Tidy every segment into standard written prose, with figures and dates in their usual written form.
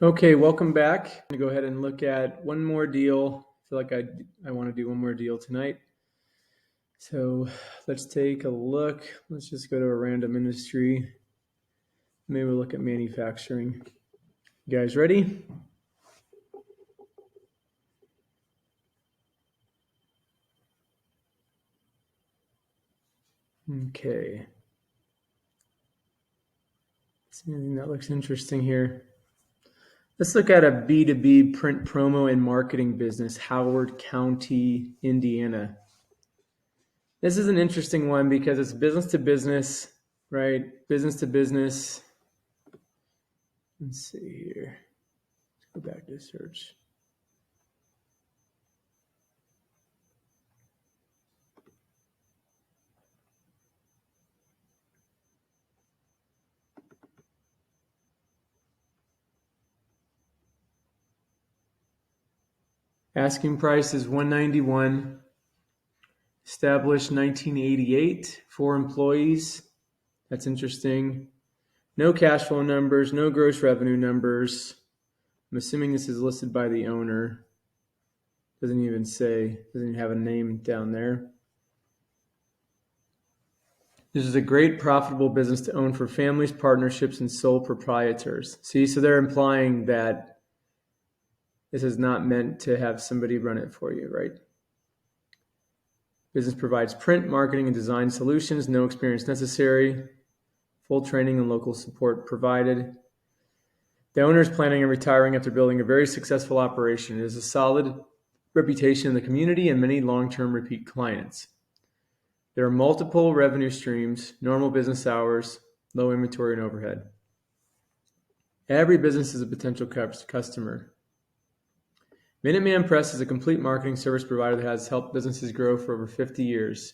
Okay, welcome back. I'm going to go ahead and look at one more deal. I feel like I want to do one more deal tonight. So let's take a look. Let's just go to a random industry. Maybe we'll look at manufacturing. You guys ready? Okay. See anything that looks interesting here. Let's look at a B2B print promo and marketing business, Howard County, Indiana. This is an interesting one because it's business to business, right? Business to business. Let's see here. Let's go back to search. Asking price is $191. Established 1988. 4 employees. That's interesting. No cash flow numbers, no gross revenue numbers. I'm assuming this is listed by the owner. Doesn't even have a name down there. This is a great profitable business to own for families, partnerships, and sole proprietors. See, so they're implying that this is not meant to have somebody run it for you, right? Business provides print, marketing, and design solutions. No experience necessary. Full training and local support provided. The owner is planning on retiring after building a very successful operation. It has a solid reputation in the community and many long-term repeat clients. There are multiple revenue streams, normal business hours, low inventory and overhead. Every business is a potential customer. Minuteman Press is a complete marketing service provider that has helped businesses grow for over 50 years.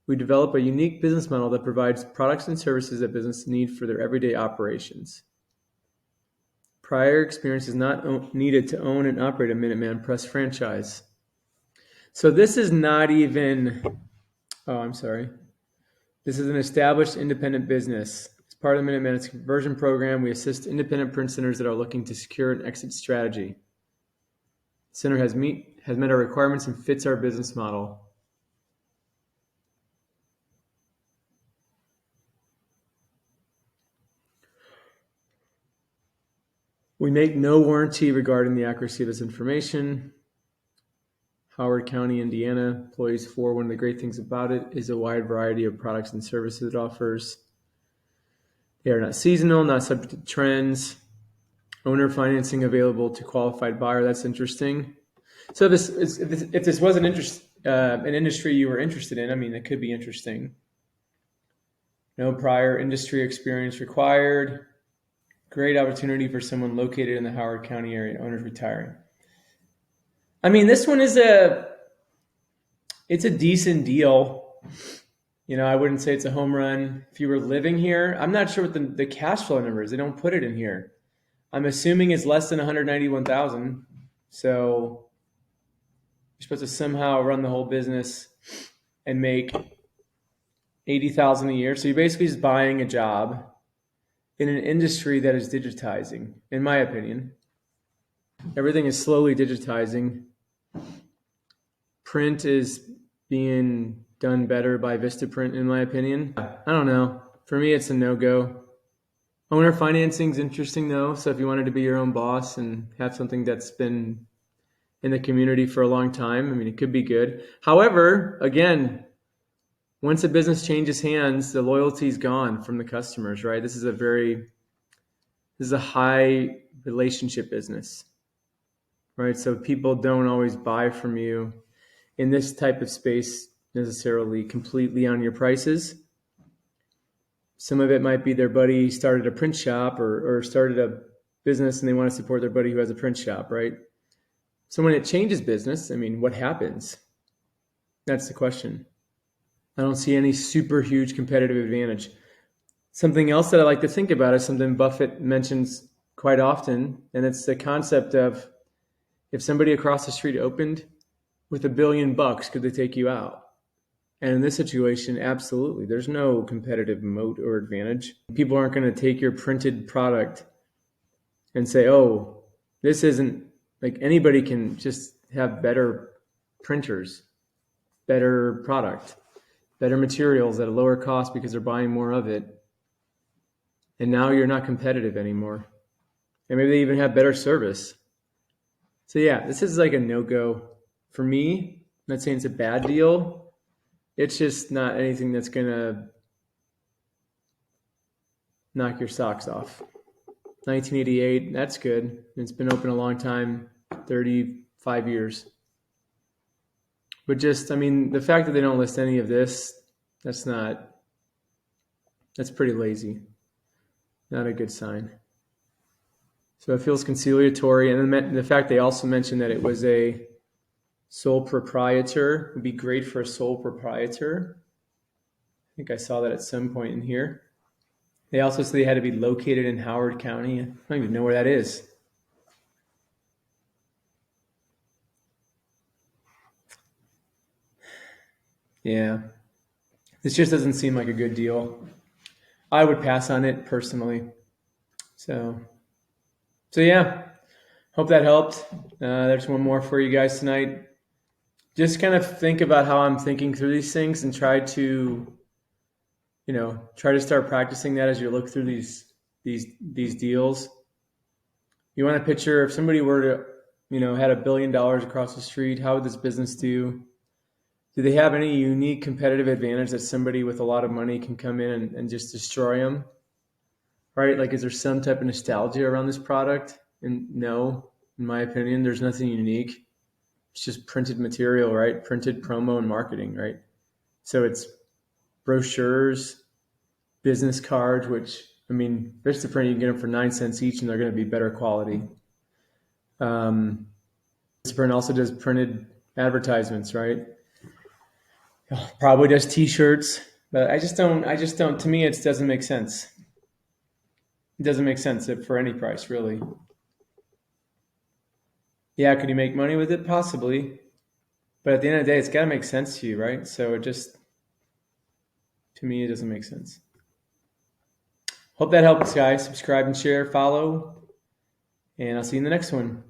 We develop a unique business model that provides products and services that businesses need for their everyday operations. Prior experience is not needed to own and operate a Minuteman Press franchise. So this is not even, This is an established independent business. As part of the Minuteman's conversion program, we assist independent print centers that are looking to secure an exit strategy. The center has met our requirements and fits our business model. We make no warranty regarding the accuracy of this information. Howard County, Indiana, employees 4. One of the great things about it is a wide variety of products and services it offers. They are not seasonal, not subject to trends. Owner financing available to qualified buyer. That's interesting. So if this was an industry you were interested in, I mean, it could be interesting. No prior industry experience required. Great opportunity for someone located in the Howard County area. Owners retiring. I mean, this one is it's a decent deal. You know, I wouldn't say it's a home run. If you were living here, I'm not sure what the cash flow number is. They don't put it in here. I'm assuming it's less than 191,000. So you're supposed to somehow run the whole business and make 80,000 a year. So you're basically just buying a job in an industry that is digitizing, in my opinion. Everything is slowly digitizing. Print is being done better by Vistaprint, in my opinion. I don't know. For me, it's a no-go. Owner financing is interesting, though. So if you wanted to be your own boss and have something that's been in the community for a long time, I mean, it could be good. However, again, once a business changes hands, the loyalty is gone from the customers, right? This is a high relationship business, right? So people don't always buy from you in this type of space necessarily completely on your prices. Some of it might be their buddy started a print shop or started a business and they want to support their buddy who has a print shop, right? So when it changes business, I mean, what happens? That's the question. I don't see any super huge competitive advantage. Something else that I like to think about is something Buffett mentions quite often, and it's the concept of if somebody across the street opened with $1 billion, could they take you out? And in this situation, absolutely. There's no competitive moat or advantage. People aren't going to take your printed product and say, oh, this isn't like anybody can just have better printers, better product, better materials at a lower cost because they're buying more of it. And now you're not competitive anymore. And maybe they even have better service. So yeah, this is like a no-go for me. I'm not saying it's a bad deal. It's just not anything that's gonna knock your socks off. 1988, that's good. It's been open a long time, 35 years. But just, I mean, the fact that they don't list any of this, that's pretty lazy. Not a good sign. So it feels conciliatory. And then the fact they also mentioned that it was a sole proprietor would be great for a sole proprietor. I think I saw that at some point in here. They also said they had to be located in Howard County. I don't even know where that is. Yeah. This just doesn't seem like a good deal. I would pass on it personally. So yeah. Hope that helped. There's one more for you guys tonight. Just kind of think about how I'm thinking through these things and try to start practicing that as you look through these deals. You want to picture if somebody were to, had $1 billion across the street, how would this business do? Do they have any unique competitive advantage that somebody with a lot of money can come in and just destroy them? Right? Like, is there some type of nostalgia around this product? And no, in my opinion, there's nothing unique. It's just printed material, right? Printed promo and marketing, right? So it's brochures, business cards, which, I mean, Vistaprint, you can get them for 9 cents each and they're going to be better quality. Vistaprint also does printed advertisements, right? Probably does t-shirts, but I just don't, to me, it doesn't make sense. It doesn't make sense for any price, really. Yeah, could you make money with it? Possibly. But at the end of the day, it's got to make sense to you, right? So to me, it doesn't make sense. Hope that helps, guys. Subscribe and share, follow, and I'll see you in the next one.